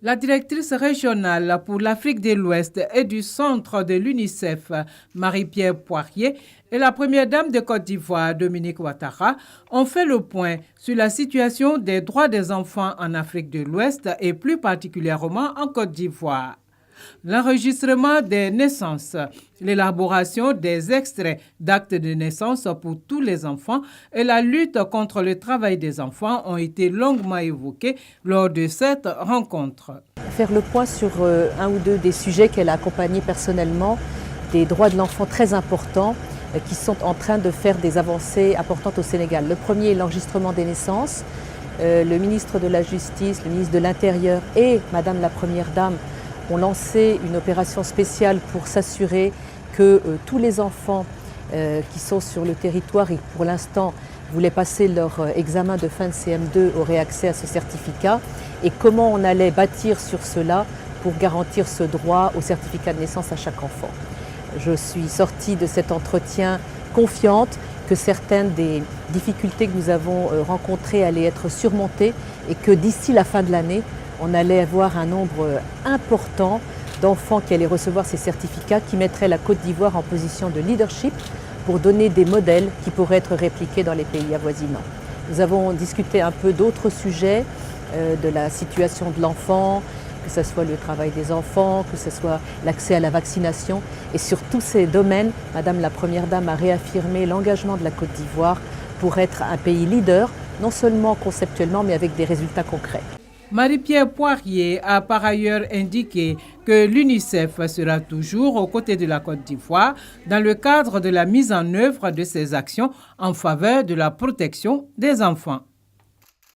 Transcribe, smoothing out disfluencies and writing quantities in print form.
La directrice régionale pour l'Afrique de l'Ouest et du centre de l'UNICEF, Marie-Pierre Poirier, et la première dame de Côte d'Ivoire, Dominique Ouattara, ont fait le point sur la situation des droits des enfants en Afrique de l'Ouest et plus particulièrement en Côte d'Ivoire. L'enregistrement des naissances, l'élaboration des extraits d'actes de naissance pour tous les enfants et la lutte contre le travail des enfants ont été longuement évoqués lors de cette rencontre. Faire le point sur un ou deux des sujets qu'elle a accompagnés personnellement, des droits de l'enfant très importants qui sont en train de faire des avancées importantes au Sénégal. Le premier est l'enregistrement des naissances. Le ministre de la Justice, le ministre de l'Intérieur et Madame la Première Dame ont lancé une opération spéciale pour s'assurer que tous les enfants qui sont sur le territoire et pour l'instant voulaient passer leur examen de fin de CM2 auraient accès à ce certificat et comment on allait bâtir sur cela pour garantir ce droit au certificat de naissance à chaque enfant. Je suis sortie de cet entretien confiante que certaines des difficultés que nous avons rencontrées allaient être surmontées et que d'ici la fin de l'année, on allait avoir un nombre important d'enfants qui allaient recevoir ces certificats qui mettraient la Côte d'Ivoire en position de leadership pour donner des modèles qui pourraient être répliqués dans les pays avoisinants. Nous avons discuté un peu d'autres sujets, de la situation de l'enfant, que ce soit le travail des enfants, que ce soit l'accès à la vaccination. Et sur tous ces domaines, Madame la Première Dame a réaffirmé l'engagement de la Côte d'Ivoire pour être un pays leader, non seulement conceptuellement, mais avec des résultats concrets. Marie-Pierre Poirier a par ailleurs indiqué que l'UNICEF sera toujours aux côtés de la Côte d'Ivoire dans le cadre de la mise en œuvre de ses actions en faveur de la protection des enfants.